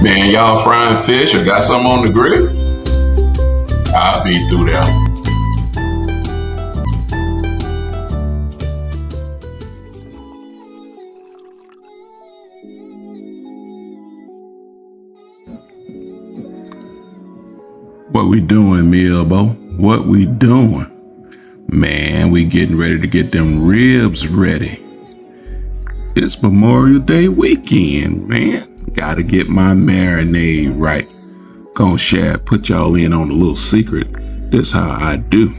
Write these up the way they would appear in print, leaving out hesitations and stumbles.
Man, y'all frying fish or got something on the grill? I'll be through there. What we doing, Milbo? What we doing? Man, we getting ready to get them ribs ready. It's Memorial Day weekend, man. Gotta get my marinade right. Gonna share, put y'all in on a little secret. This how I do.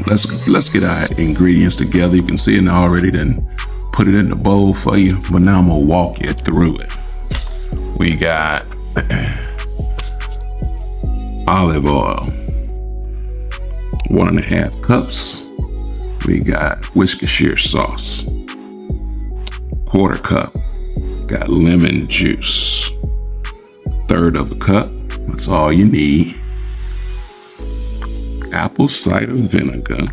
Let's get our ingredients together. You can see it already, then put it in the bowl for you. But now I'm gonna walk you through it. We got olive oil, 1.5 cups. We got Worcestershire sauce, 1/4 cup. Got lemon juice, 1/3 cup. That's all you need. Apple cider vinegar.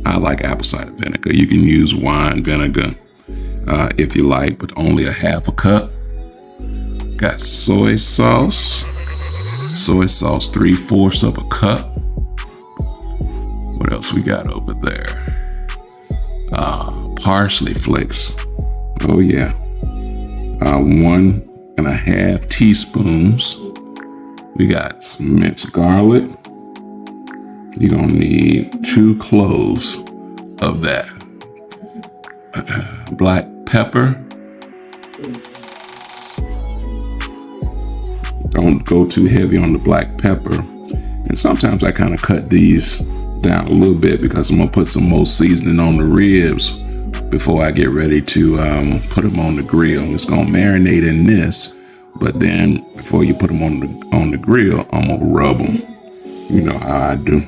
I like apple cider vinegar. You can use wine vinegar if you like, but only 1/2 cup. Got soy sauce. Soy sauce, 3/4 cup. What else we got over there? Parsley flakes. Oh yeah. 1.5 teaspoons. We got some minced garlic. You're gonna need 2 cloves of that. Black pepper. Don't go too heavy on the black pepper. And sometimes I kind of cut these down a little bit because I'm gonna put some more seasoning on the ribs before I get ready to put them on the grill. It's gonna marinate in this, but then before you put them on the grill, I'm gonna rub them. You know how I do.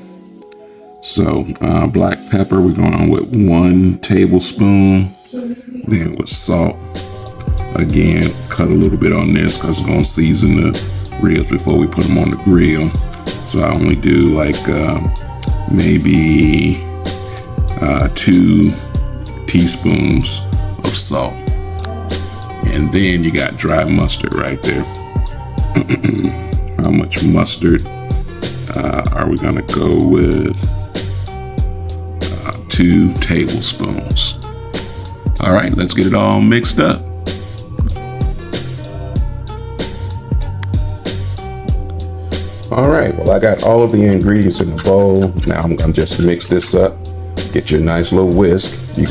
So black pepper, we're going with 1 tablespoon. Then with salt. Again, cut a little bit on this because I'm gonna season the ribs before we put them on the grill. So I only do like maybe 2 teaspoons of salt. And then you got dry mustard right there. How much mustard are we gonna go with? 2 tablespoons. All right, let's get it all mixed up. All right, well, I got all of the ingredients in the bowl. Now I'm gonna just mix this up. Get your nice little whisk. I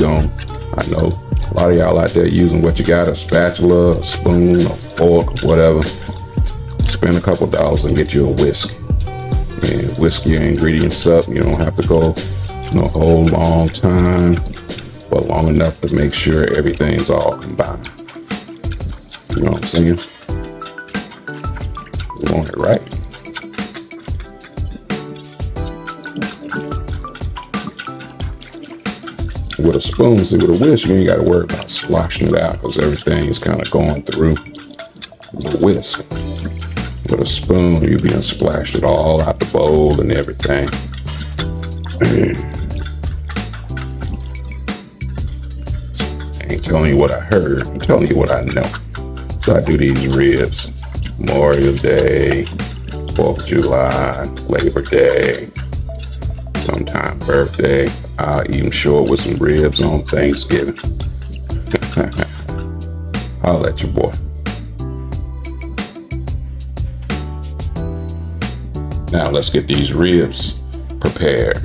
know a lot of y'all out there using what you got, a spatula, a spoon, a fork, whatever. Spend a couple dollars and get you a whisk. And whisk your ingredients up. You don't have to go a whole long time, but long enough to make sure everything's all combined. You know what I'm saying? You want it right. With a spoon, see, with a whisk, you ain't got to worry about sloshing it out because everything's kind of going through the whisk. With a spoon, you'll be splashed it all out the bowl and everything. I ain't telling you what I heard, I'm telling you what I know. So I do these ribs. Memorial Day, 4th of July, Labor Day, sometime birthday. I'll even show it with some ribs on Thanksgiving. I'll let you, boy. Now let's get these ribs prepared.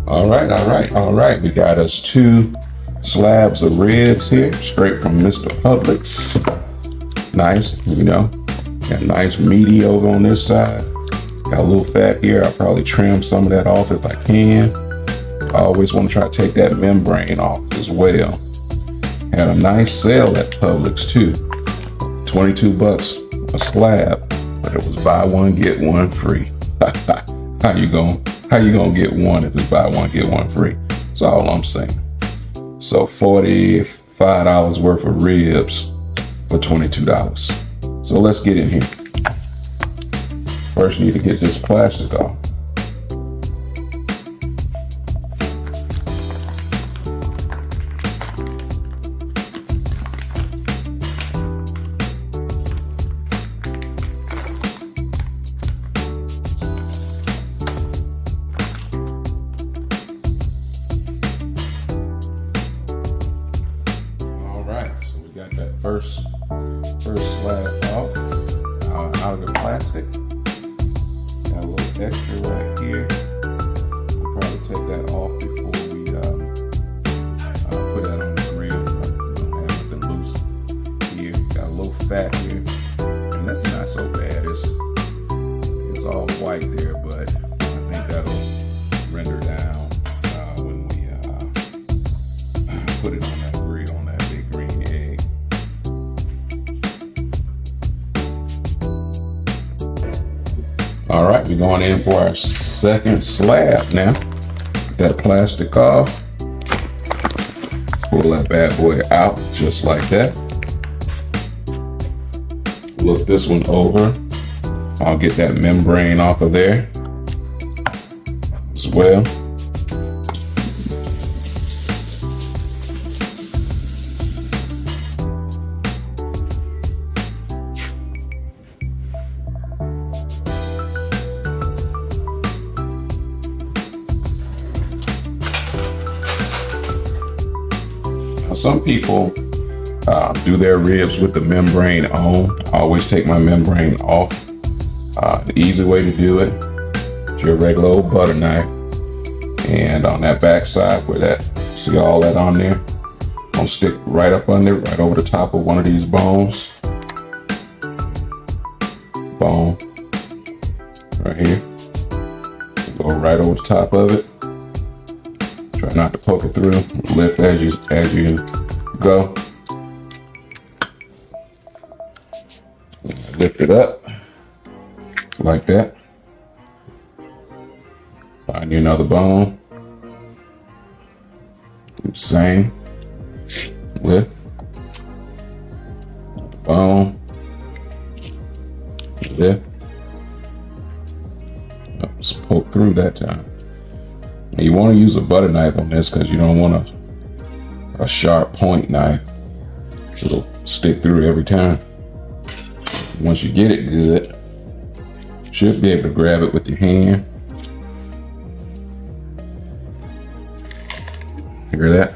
All right. We got us 2 slabs of ribs here, straight from Mr. Publix. Nice, got nice meaty over on this side. Got a little fat here. I'll probably trim some of that off if I can. I always want to try to take that membrane off as well. Had a nice sale at Publix too. $22 a slab, but it was buy one, get one free. How you gonna get one if it's buy one, get one free? That's all I'm saying. So $45 worth of ribs for $22. So let's get in here. First, you need to get this plastic off. first slab off out of the plastic. Got a little extra right here. We'll probably take that off before we put that on the grill. We don't have nothing loose here. Got a little fat here, and that's not so bad. It's all white there, but I think that'll render down when we put it on that grill, on that big green egg. All right, we're going in for our second slab now. Get that plastic off. Pull that bad boy out just like that. Look this one over. I'll get that membrane off of there as well. Now, some people do their ribs with the membrane on. I always take my membrane off. The easy way to do it is your regular old butter knife, and on that back side where that, see all that on there, gonna stick right up under, right over the top of one of these bones. Bone right here. Go right over the top of it. Try not to poke it through. Lift as you go. Lift it up like that. Find you another bone. Same. Lift. Bone. Lift. Just poke through that time. And you want to use a butter knife on this because you don't want a sharp point knife. It'll stick through every time. Once you get it good, you should be able to grab it with your hand. Hear that?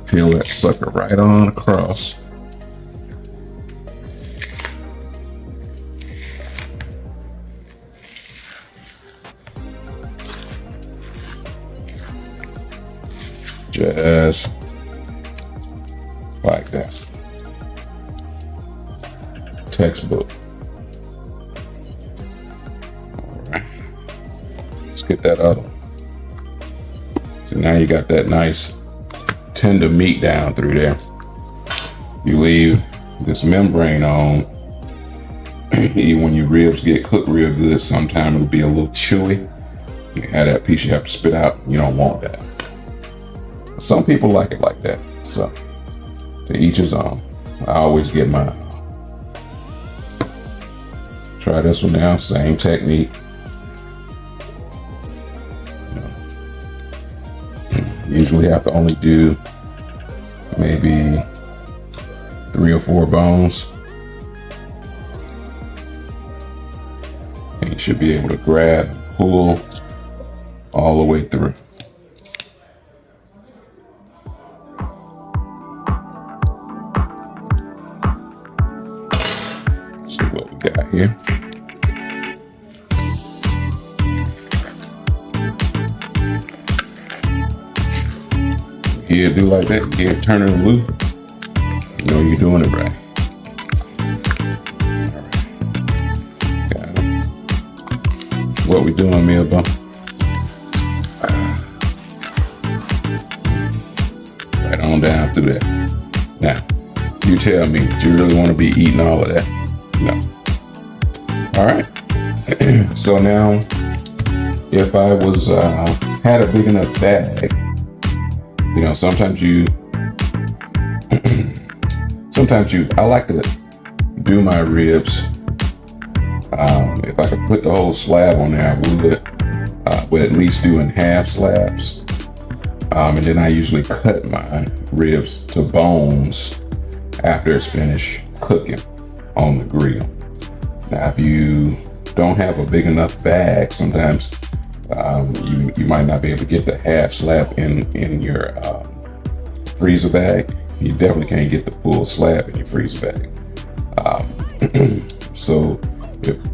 Peel that sucker right on across. Just like that. Textbook. All right. Let's get that other one. So now you got that nice tender meat down through there. You leave this membrane on. Even when your ribs get cooked real good, sometimes it'll be a little chewy. You have that piece you have to spit out. You don't want that. Some people like it like that. So to each his own. I always get mine. Try this one now, same technique. Usually have to only do maybe 3 or 4 bones. And you should be able to grab, pull all the way through. See what we got here. Yeah, do like that. Yeah, turn it loose. You know you're doing it right. All right. Got it. What we doing, meal bump? Right on down through that. Now, you tell me, do you really want to be eating all of that? No. All right. So now, if I was had a big enough bag, you know, sometimes I like to do my ribs. If I could put the whole slab on there, I would at least do in half slabs. And then I usually cut my ribs to bones after it's finished cooking on the grill. Now, if you don't have a big enough bag, sometimes you might not be able to get the half slab in your freezer bag, you definitely can't get the full slab in your freezer bag. So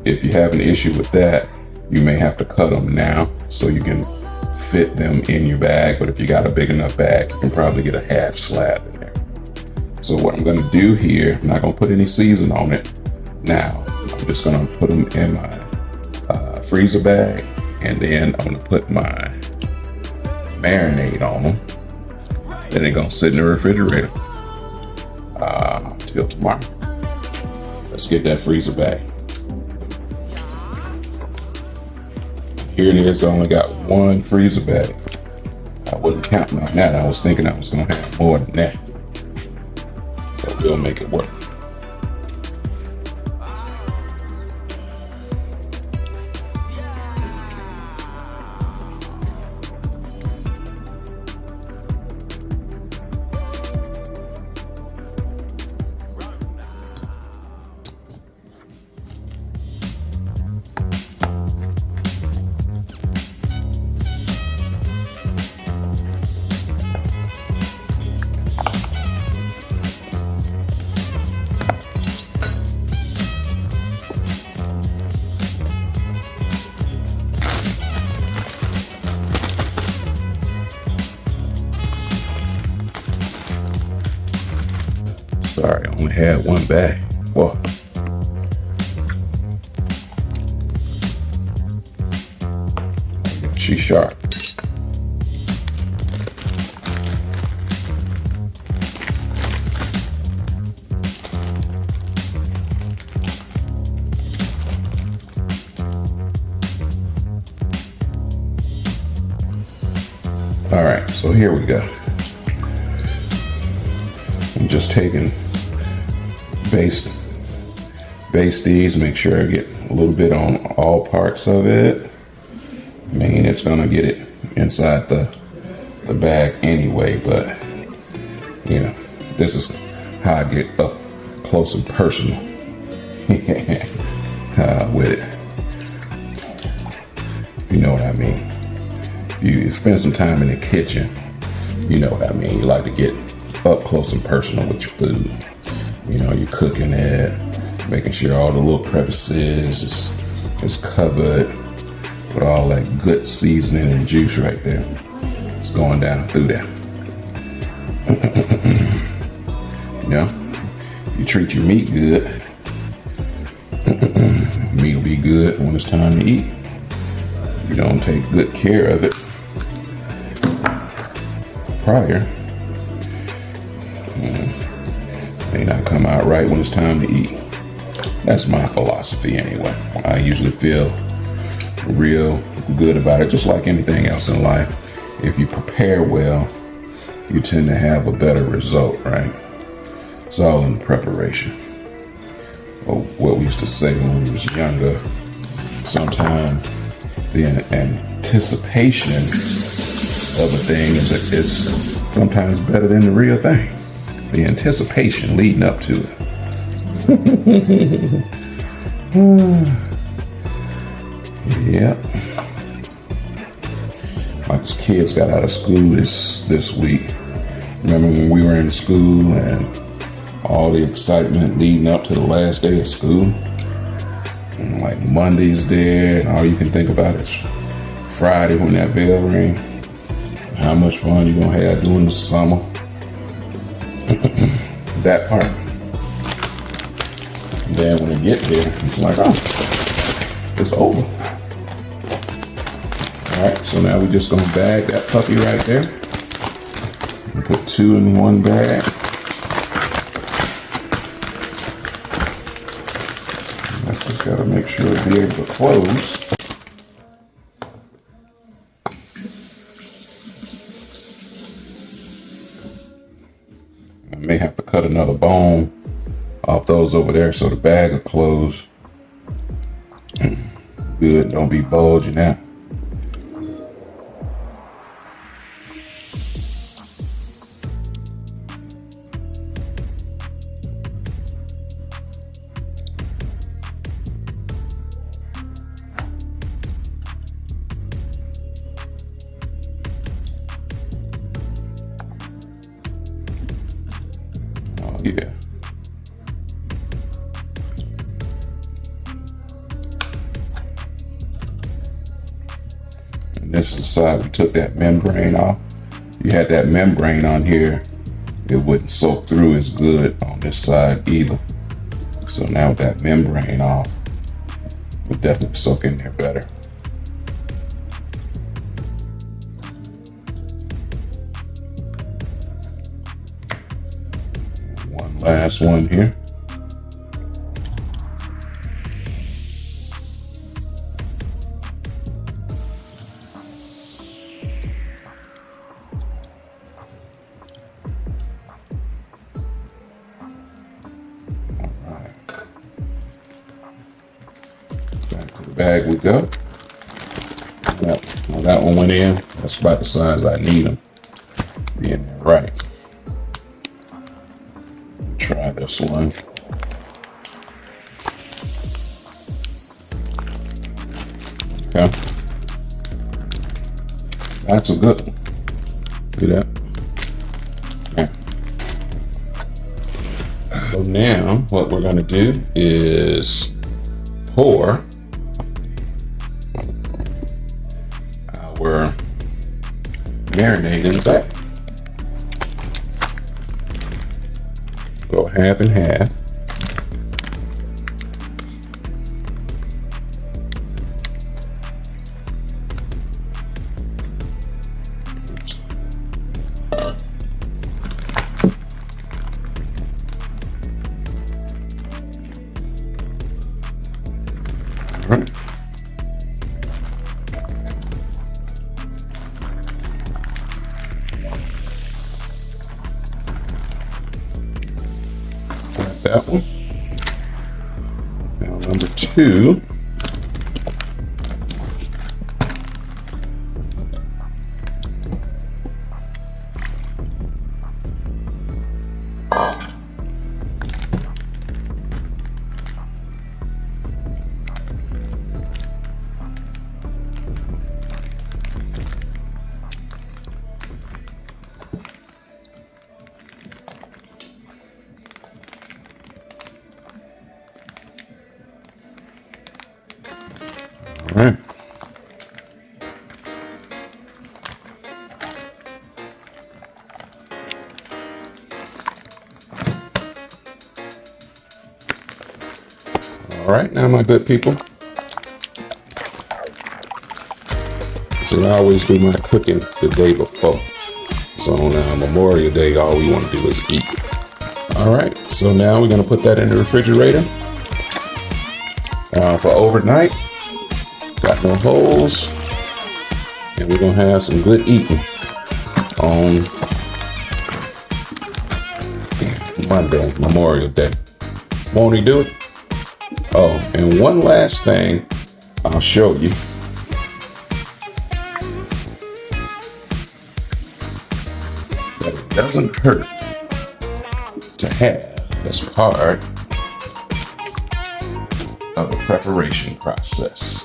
if you have an issue with that, you may have to cut them now so you can fit them in your bag. But if you got a big enough bag, you can probably get a half slab in there. So what I'm gonna do here, I'm not gonna put any season on it now. I'm just gonna put them in my freezer bag, and then I'm gonna put my marinade on them. Then they're gonna sit in the refrigerator till tomorrow. Let's get that freezer bag. Here it is. I only got one freezer bag. I wasn't counting on that. I was thinking I was gonna have more than that, but we'll make it work. Sorry, I only had one bag. Whoa. She's sharp. All right, so here we go. I'm just taking baste these, make sure I get a little bit on all parts of it. I mean, it's gonna get it inside the bag anyway, but you know, this is how I get up close and personal with it. You know what I mean? You spend some time in the kitchen, you know what I mean? You like to get up close and personal with your food. You know, you're cooking it, making sure all the little crevices is covered with all that good seasoning and juice right there. It's going down through there. You know, you treat your meat good, meat will be good when it's time to eat. You don't take good care of it prior, may not come out right when it's time to eat. That's my philosophy anyway. I usually feel real good about it, just like anything else in life. If you prepare well, you tend to have a better result, right? It's all in preparation. Or what we used to say when we was younger, sometimes the anticipation of a thing is sometimes better than the real thing. The anticipation leading up to it. Yep. My kids got out of school this week. Remember when we were in school and all the excitement leading up to the last day of school? And like Monday's there, and all you can think about is Friday when that bell rings. How much fun you gonna have during the summer. That part. And then when it get there, it's like, oh, it's over. All right, so now we're just gonna bag that puppy right there. And put two in one bag. Let's just gotta make sure it'll be able to close. I may have to cut another bone off those over there so the bag will close. Good, don't be bulging out. This is the side we took that membrane off. You had that membrane on here, it wouldn't soak through as good on this side either. So now with that membrane off, it'll definitely soak in there better. One last one here. Back to the bag we go. Now that one went in. That's about the size I need them. Be in there right. Try this one. Okay. That's a good one. See that? Okay. So now what we're going to do is pour our marinade in the bag. Go half and half. All right. That one. Now number 2. All right. All right, now my good people. So I always do my cooking the day before. So on Memorial Day, all we want to do is eat. All right, so now we're gonna put that in the refrigerator for overnight. Got no holes, and we're gonna have some good eating on Monday, Memorial Day. Won't he do it? Oh, and one last thing I'll show you. That it doesn't hurt to have as part of the preparation process.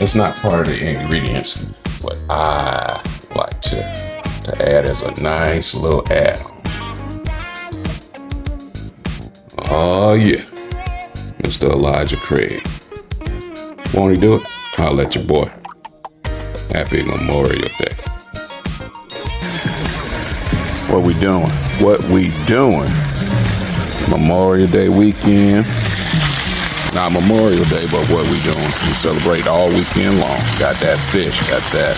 It's not part of the ingredients, but I like to add as a nice little add-on. Oh yeah, Mr. Elijah Craig. Won't he do it? I'll let your boy. Happy Memorial Day. What we doing? What we doing? Memorial Day weekend. Not Memorial Day, but what we doing? We celebrate all weekend long. Got that fish, got that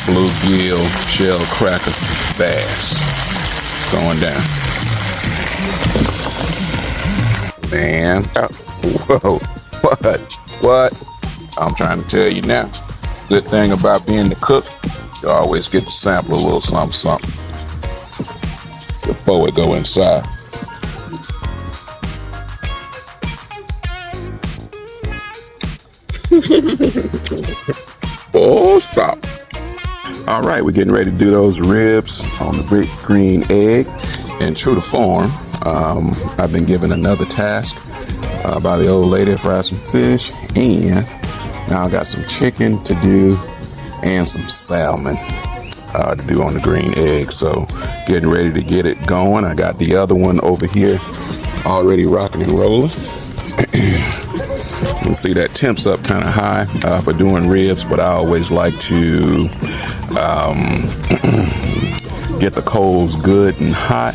bluegill, shell cracker, bass. It's going down. Man, whoa, what? I'm trying to tell you now. Good thing about being the cook, you always get to sample a little something before it go inside. Oh, stop. All right, we're getting ready to do those ribs on the brick green egg. And true to form, I've been given another task by the old lady to fry some fish, and Now I got some chicken to do and some salmon to do on the green egg. So getting ready to get it going. I got the other one over here already rocking and rolling. You can see that temp's up kind of high for doing ribs, but I always like to get the coals good and hot,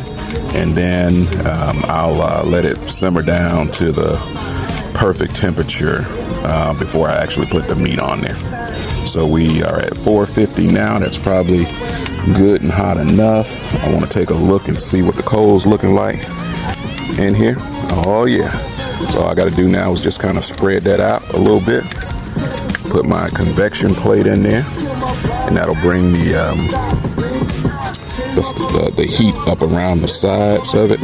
and then I'll let it simmer down to the perfect temperature before I actually put the meat on there. So we are at 450 now. That's probably good and hot enough. I want to take a look and see what the coals looking like in here. Oh yeah. So all I got to do now is just kind of spread that out a little bit. Put my convection plate in there, and that'll bring the heat up around the sides of it,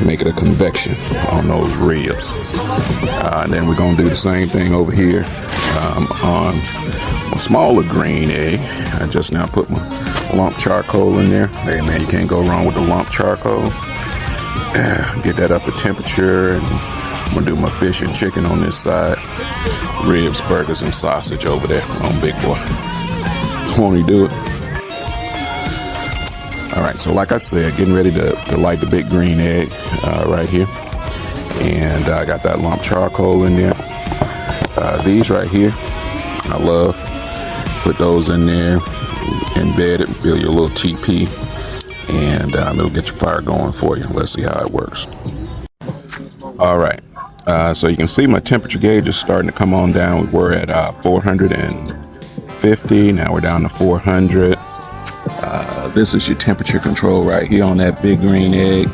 make it a convection on those ribs. And then we're gonna do the same thing over here on a smaller green egg. I just now put my lump charcoal in there. Hey man, you can't go wrong with the lump charcoal. Get that up to temperature, and I'm gonna do my fish and chicken on this side, ribs, burgers, and sausage over there on Big Boy. Won't he do it? All right, so like I said, getting ready to light the big green egg right here. And I got that lump charcoal in there. These right here, I love. Put those in there, embed it, build your little TP, and it'll get your fire going for you. Let's see how it works. All right, so you can see my temperature gauge is starting to come on down. We were at 450, now we're down to 400. This is your temperature control right here on that big green egg.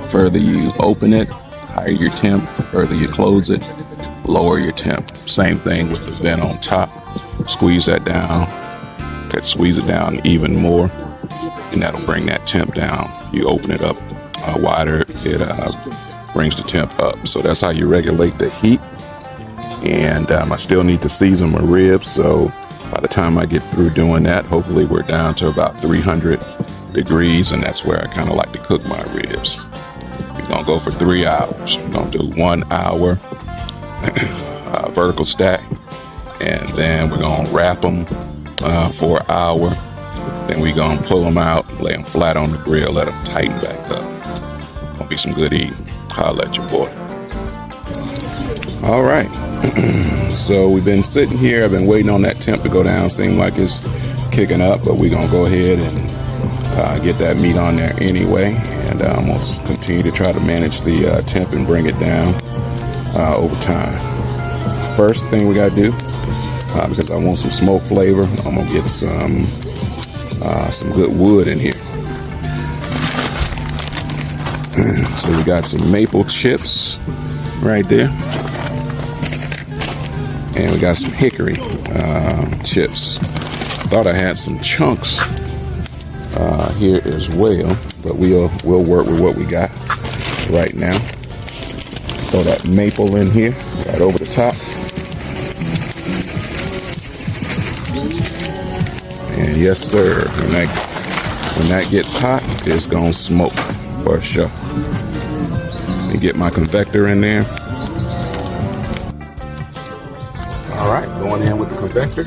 Further you open it, higher your temp. Further you close it, lower your temp. Same thing with the vent on top. Squeeze that down. Squeeze it down even more, and that'll bring that temp down. You open it up wider, it brings the temp up. So that's how you regulate the heat. And I still need to season my ribs, so by the time I get through doing that, hopefully we're down to about 300 degrees, and that's where I kind of like to cook my ribs. We're gonna go for 3 hours. We're gonna do 1 hour vertical stack, and then we're gonna wrap them for an hour. Then we're gonna pull them out, lay them flat on the grill, let them tighten back up. Gonna be some good eating. Holla at your boy. All right. So we've been sitting here. I've been waiting on that temp to go down. Seems like it's kicking up, but we're gonna go ahead and get that meat on there anyway. And I'm gonna continue to try to manage the temp and bring it down over time. First thing we gotta do, because I want some smoke flavor, I'm gonna get some good wood in here. So we got some maple chips right there. And we got some hickory chips. Thought I had some chunks here as well, but we'll work with what we got right now. Throw that maple in here, right over the top. And yes, sir, when that gets hot, it's gonna smoke for sure. Let me get my convector in there. All right, going in with the convector.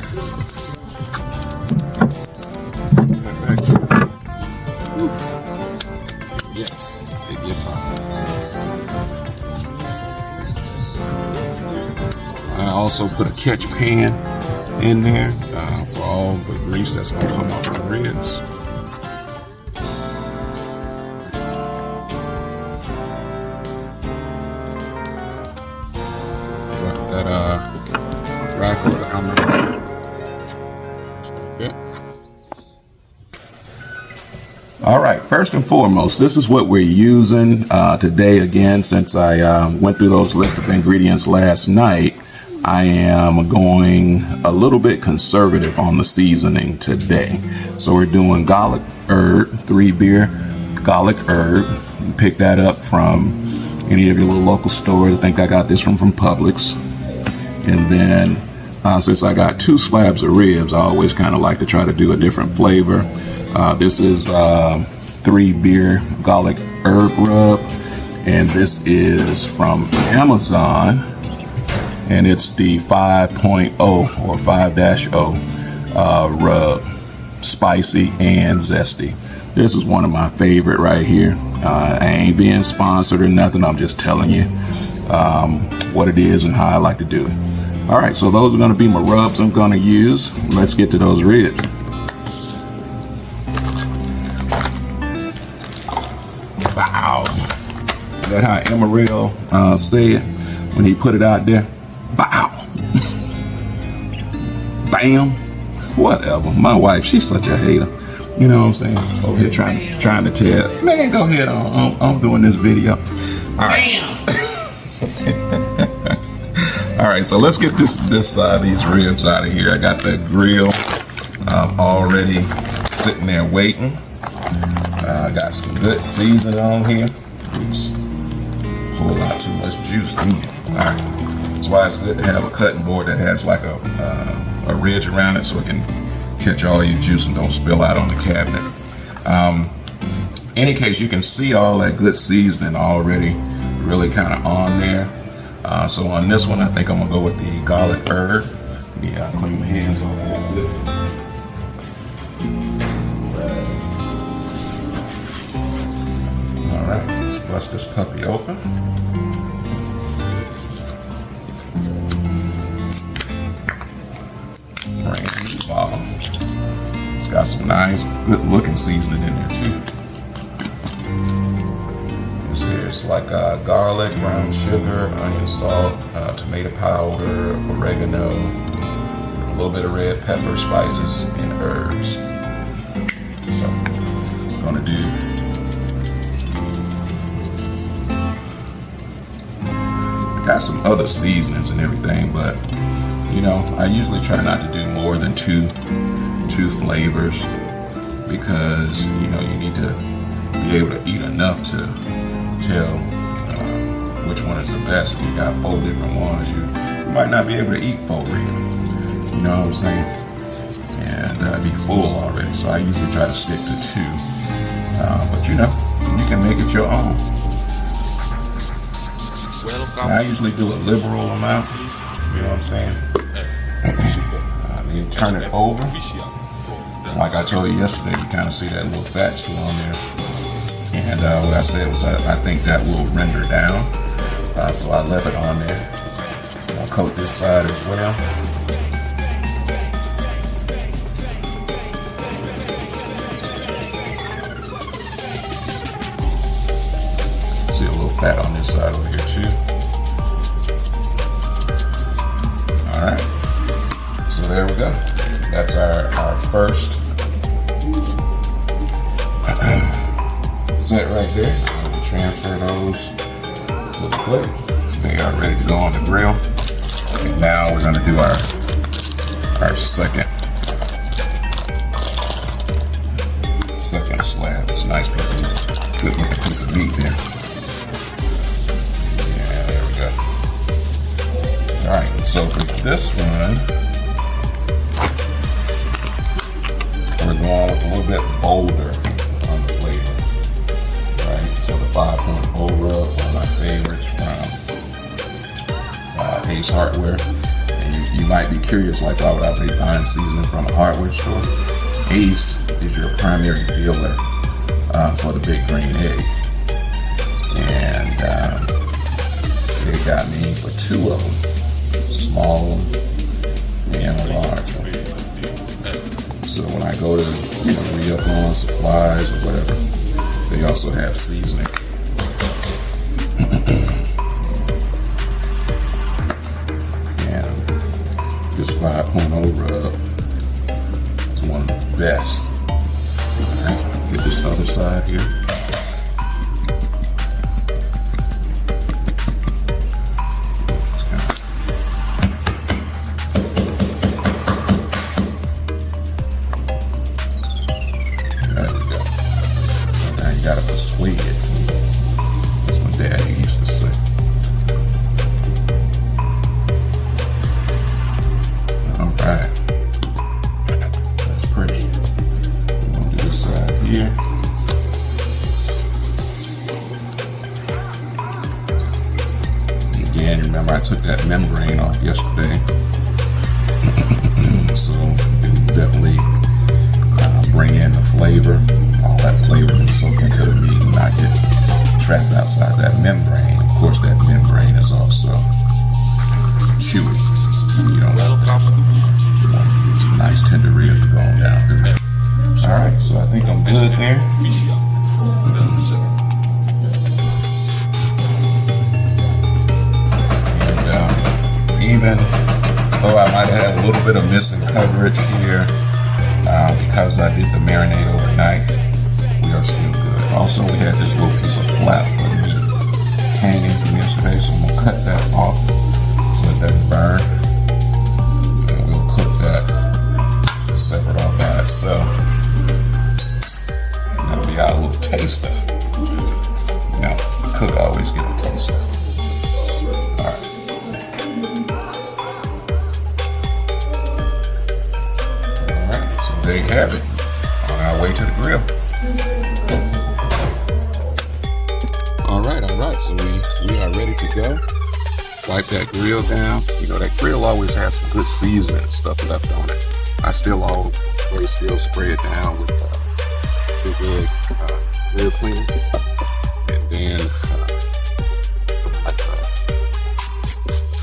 Yes, it gets hot. I also put a catch pan in there for all the grease that's going to come off the ribs. All right, first and foremost, this is what we're using today. Again, since I went through those list of ingredients last night, I am going a little bit conservative on the seasoning today. So we're doing garlic herb, 3 beer garlic herb. You pick that up from any of your little local stores. I think I got this from Publix. And then since I got 2 slabs of ribs, I always kind of like to try to do a different flavor. This is 3 beer garlic herb rub, and this is from Amazon, and it's the 5.0 or 5-0 rub, spicy and zesty. This is one of my favorite right here. I ain't being sponsored or nothing. I'm just telling you what it is and how I like to do it. All right, so those are going to be my rubs I'm going to use. Let's get to those ribs. Wow. Is that how Amarillo said when he put it out there? Bow. Bam. Whatever. My wife, she's such a hater. You know what I'm saying? Over here trying to tell. Man, go ahead. I'm doing this video. All right. All right, so let's get these ribs out of here. I got the grill already sitting there waiting. I got some good seasoning on here. Oops. Whole lot too much juice in here. All right. That's why it's good to have a cutting board that has like a ridge around it so it can catch all your juice and don't spill out on the cabinet. Any case, you can see all that good seasoning already really kind of on there. So on this one, I think I'm gonna go with the garlic herb. Let me clean my hands off a little bit. All right, let's bust this puppy open. Brand new bottle. It's got some nice, good-looking seasoning in there too. It's like garlic, brown sugar, onion salt, tomato powder, oregano, a little bit of red pepper, spices, and herbs. So I'm gonna do. I got some other seasonings and everything, but you know, I usually try not to do more than two flavors because you know you need to be able to eat enough to tell which one is the best. If you got 4 different ones, you might not be able to eat 4 ribs. You know what I'm saying? And be full already. So I usually try to stick to 2. But you know, you can make it your own. And I usually do a liberal amount. You know what I'm saying? Then turn it over. Like I told you yesterday, you kind of see that little fat still on there. And what I said was I think that will render down. So I left it on there. I'll coat this side as well. See a little fat on this side over here too. Alright. So there we go. That's our first set right there. I'm going to transfer those to the plate. They are ready to go on the grill. And now we're going to do our second slab. It's a nice piece of good looking piece of meat there. Yeah, there we go. All right, so for this one, we're going with a little bit bolder on the flavor. So the 5.0 rub, one of my favorites from Ace Hardware. And you might be curious, like, why would I be buying seasoning from a hardware store? Ace is your primary dealer for the big green egg. And they got me for 2 of them, small one and a large one. So when I go to re-up on supplies or whatever, they also have seasoning. And this 5.0 rub is one of the best. Alright, get this other side here. Gotta persuade it. That's what Daddy used to say. Alright. That's pretty. I'm gonna do this side here. Again, remember I took that membrane off yesterday. So it will definitely bring in the flavor. All that flavor can soak into the meat and not get trapped outside that membrane. Of course, that membrane is also chewy. You don't want some nice tender ribs to go on down through there. Alright, so I think I'm good there. And even though I might have had a little bit of missing coverage here, because I did the marinade overnight, we are still good. Also, we had this little piece of flap of meat hanging from yesterday, so I'm gonna cut that off so it doesn't burn. And we'll cook that separate off by itself. And that'll be our little taster. Now, the cook always get a taster. Alright. Alright, so there you have it. On our way to the grill. Alright, so we are ready to go. Wipe that grill down. You know, that grill always has some good seasoning and stuff left on it. I still always spray it down with Big Egg grill cleaner. And then let the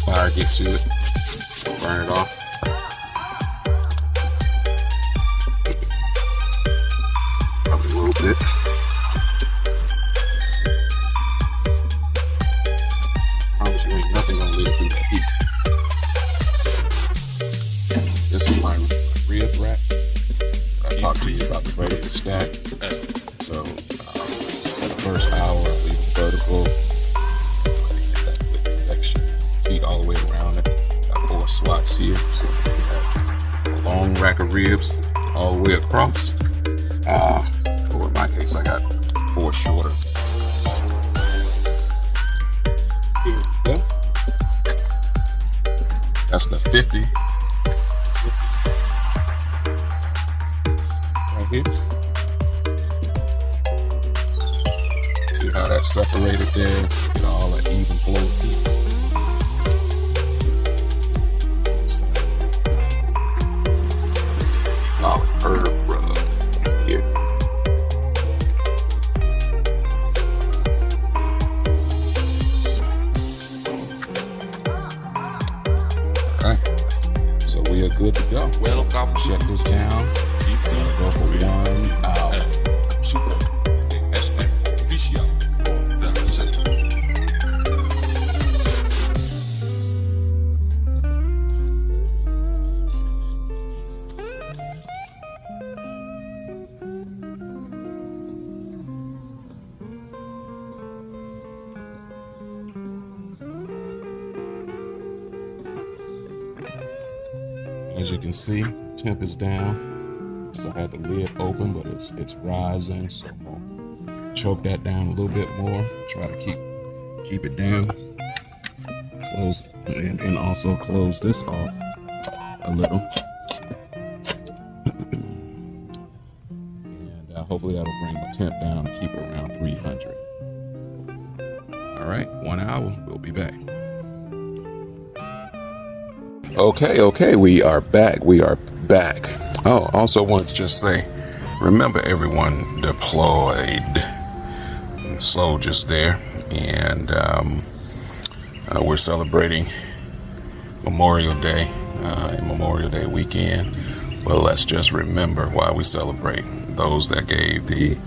fire get to it. Burn it off. Probably a little bit. Nothing gonna live through that heat. This is my rib rack. I talked to you about the vertical stack. So for the first hour, I leave it vertical. Get that good convection. Feet all the way around it. Got 4 slots here. So we have a long rack of ribs all the way across. Or in my case, I got 4 shorter. Here we go. That's the 50 right here. See how that's separated there? Get all that even flow of heat. Solid herb rub here. So we are good to go. Welcome. Shut this down. Go for 1 hour. As you can see, temp is down. So I had the lid open, but it's rising. So I'm gonna choke that down a little bit more. Try to keep it down. Close and also close this off a little. And hopefully that'll bring my temp down and keep it around 300. All right, 1 hour. We'll be back. Okay, we are back. Oh, also wanted to just say, remember everyone deployed. Soldiers there, and we're celebrating Memorial Day and Memorial Day weekend. Well, let's just remember why we celebrate those that gave the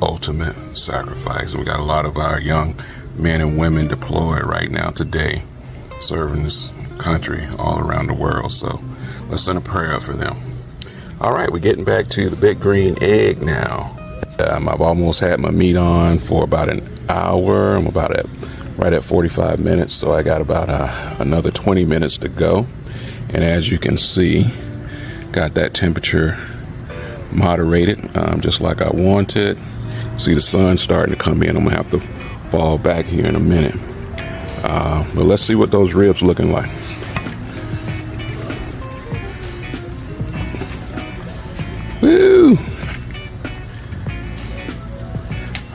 ultimate sacrifice. We got a lot of our young men and women deployed right now today, serving this country all around the world. So let's send a prayer for them. All right, we're getting back to the big green egg now. I've almost had my meat on for about an hour. I'm right at 45 minutes, so I got about another 20 minutes to go. And as you can see, got that temperature moderated, just like I wanted. See the sun starting to come in. I'm gonna have to fall back here in a minute. But let's see what those ribs looking like. Woo!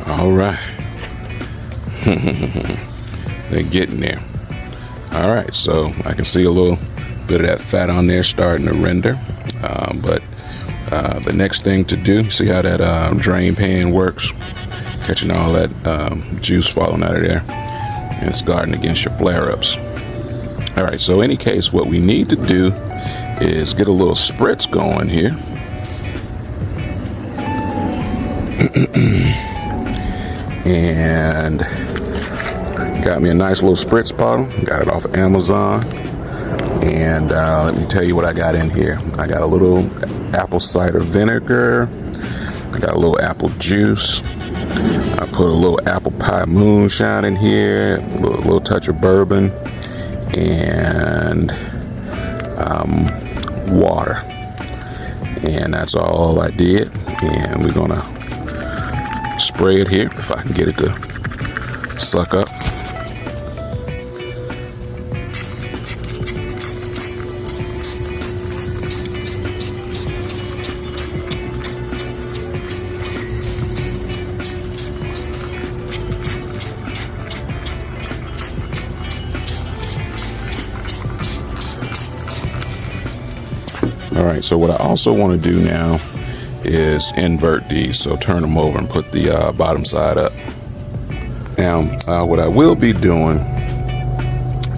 All right. They're getting there. All right, so I can see a little bit of that fat on there starting to render. But the next thing to do, see how that drain pan works? Catching all that juice falling out of there. And it's guarding against your flare-ups. All right, so in any case, what we need to do is get a little spritz going here. And got me a nice little spritz bottle. Got it off of Amazon. And let me tell you what I got in here. I got a little apple cider vinegar. I got a little apple juice. I put a little apple pie moonshine in here, a little touch of bourbon, and water. And that's all I did. And we're gonna spray it here if I can get it to suck up. All right, so what I also want to do now is invert these. So turn them over and put the bottom side up. Now, what I will be doing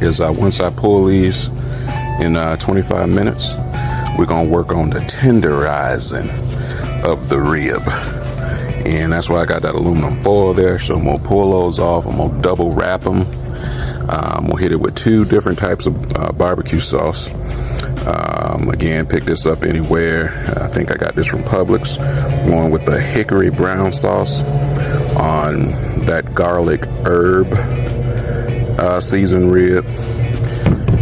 is once I pull these in 25 minutes, we're going to work on the tenderizing of the rib. And that's why I got that aluminum foil there. So I'm going to pull those off. I'm going to double wrap them. I'm going to hit it with 2 different types of barbecue sauce. Again, pick this up anywhere. I think I got this from Publix. Going with the hickory brown sauce on that garlic herb seasoned rib.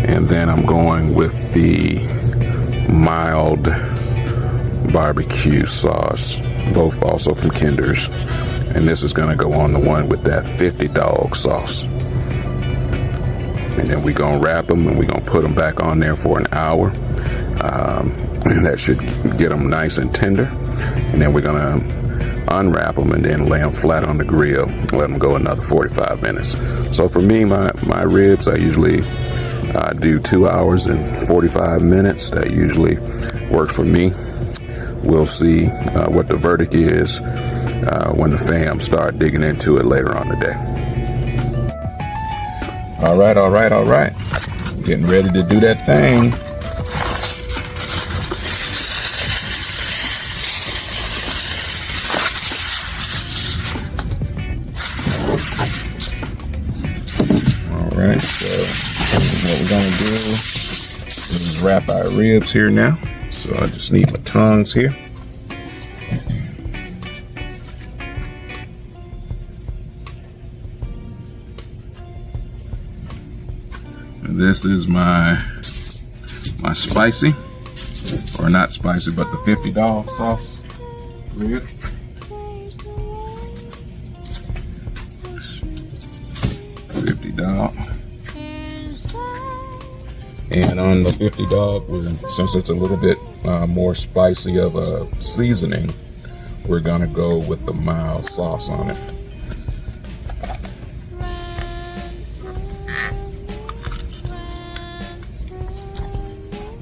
And then I'm going with the mild barbecue sauce, both also from Kinder's. And this is going to go on the one with that 50 dog sauce. And then we're going to wrap them and we're going to put them back on there for an hour. And that should get them nice and tender. And then we're going to unwrap them and then lay them flat on the grill and let them go another 45 minutes. So for me, my ribs, I usually do 2 hours and 45 minutes. That usually works for me. We'll see what the verdict is when the fam start digging into it later on today. All right. Getting ready to do that thing. All right, so what we're gonna do is wrap our ribs here now. So I just need my tongs here. This is my spicy, or not spicy, but the 50 dog sauce rib. $50. And on the 50 dog, since it's a little bit more spicy of a seasoning, we're gonna go with the mild sauce on it.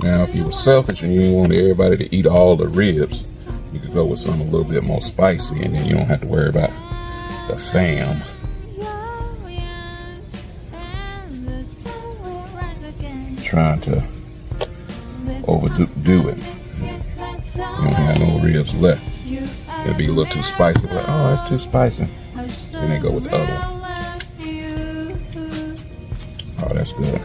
Now, if you were selfish and you didn't want everybody to eat all the ribs, you could go with something a little bit more spicy, and then you don't have to worry about the fam. Trying to overdo it. You don't have no ribs left. It'll be a little too spicy. Like, oh, that's too spicy. Then they go with the other one. Oh, that's good.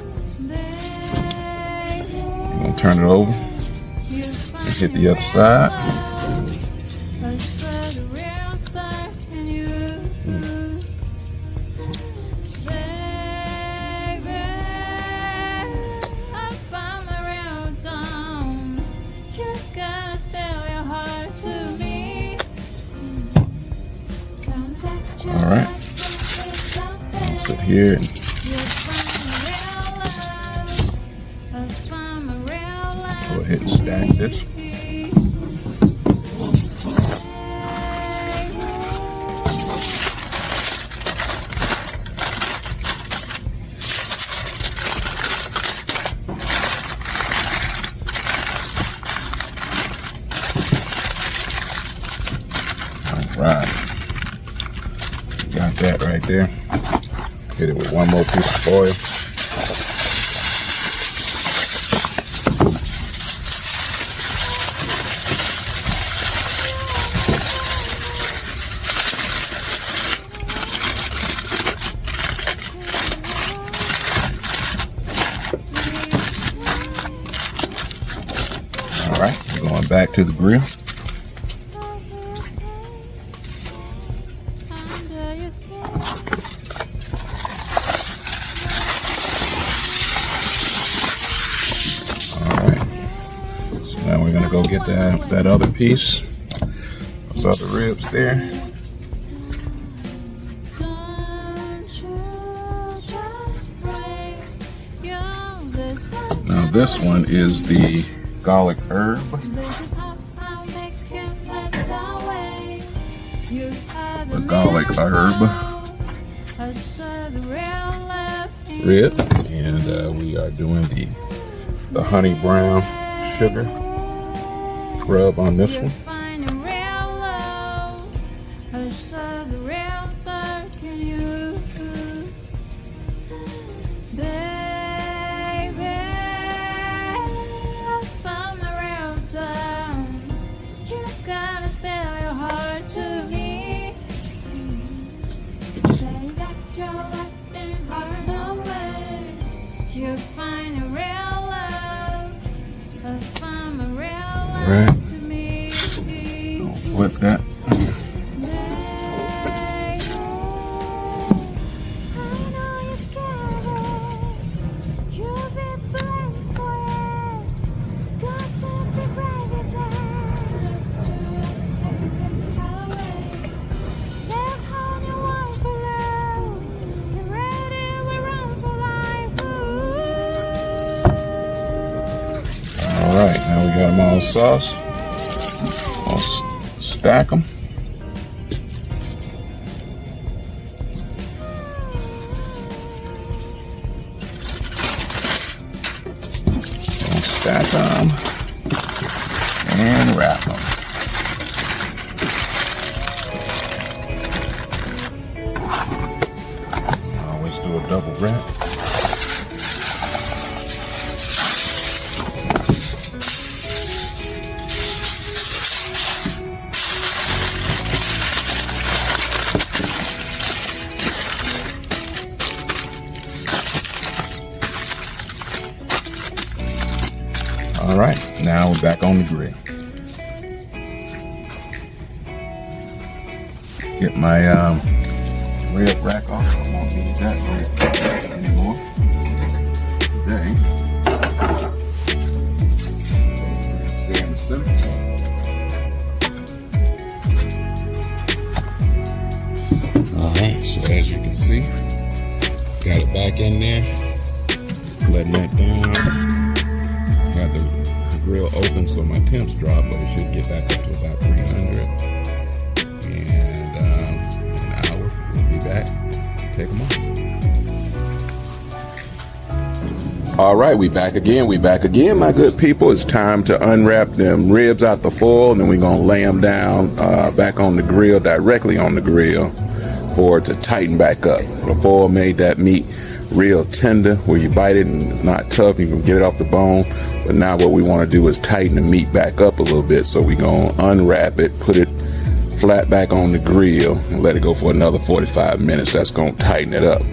I'm gonna turn it over and hit the other side. All right, I'll sit here and go ahead and stack this. right. Got that right there. Hit it with one more piece of foil. All right, we're going back to the grill. Now we're gonna go get that other piece, those other ribs there. Now this one is the garlic herb. The garlic herb rib, and we are doing the honey brown sugar rub on this one. Right. Don't flip that. Alright, now we got them all sauce. I'll stack them. Stack them and wrap them. I always do a double wrap. All right, now we're back on the grill. Get my rib rack off. I won't need that anymore today. Stay in the center. All right, so as you can see, got it back in there, letting that down. Got the grill open so my temps drop, but it should get back up to about 300. And in an hour, we'll be back. Take them off. All right, we back again. My good people. It's time to unwrap them ribs out the foil, and then we're gonna lay them down back on the grill, directly on the grill, for it to tighten back up. The foil made that meat real tender, where you bite it and it's not tough, you can get it off the bone. But now what we want to do is tighten the meat back up a little bit. So we're going to unwrap it, put it flat back on the grill, and let it go for another 45 minutes. That's going to tighten it up.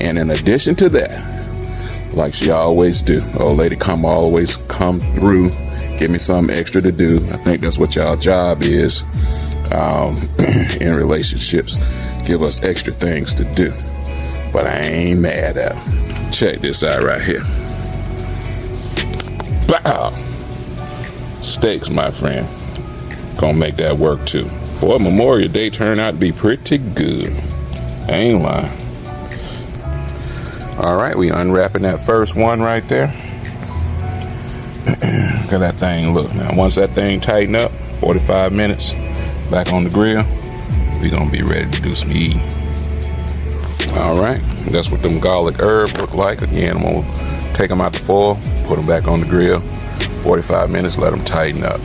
And in addition to that, like she always do, old lady always come through, give me something extra to do. I think that's what y'all job is in relationships. Give us extra things to do. But I ain't mad at them. Check this out right here. Bow! Steaks, my friend. Gonna make that work too. Boy, Memorial Day turned out to be pretty good. I ain't lying. All right, we unwrapping that first one right there. Look at that thing look. Now, once that thing tighten up, 45 minutes, back on the grill, we gonna be ready to do some eating. All right, that's what them garlic herbs look like. Again, I'm gonna take them out the foil, put them back on the grill, 45 minutes, let them tighten up.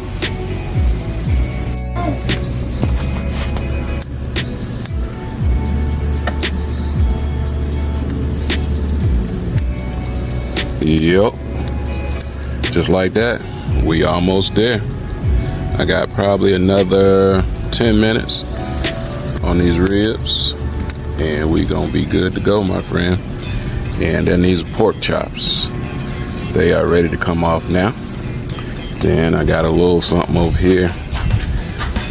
Yep. Just like that, we almost there. I got probably another 10 minutes on these ribs, and we gonna be good to go, my friend. And then these pork chops, they are ready to come off now. Then I got a little something over here.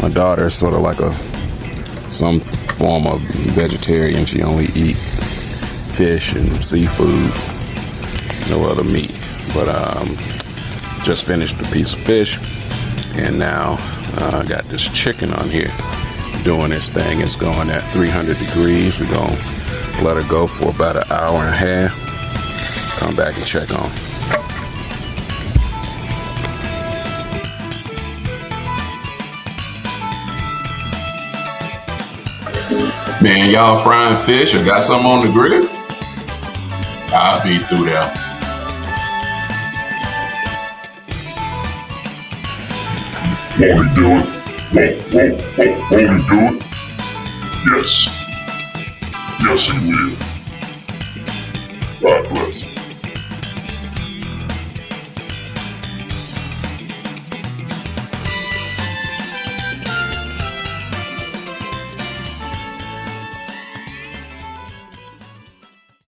My daughter is sort of like some form of vegetarian. She only eat fish and seafood, no other meat. But just finished a piece of fish, and now I got this chicken on here doing this thing. It's going at 300 degrees. We're gonna let her go for about an hour and a half. Come back and check on. Man, y'all frying fish? I got some on the grill. I'll be through there. Won't he do it? Won't he do it? Yes. Yes, he will. God bless.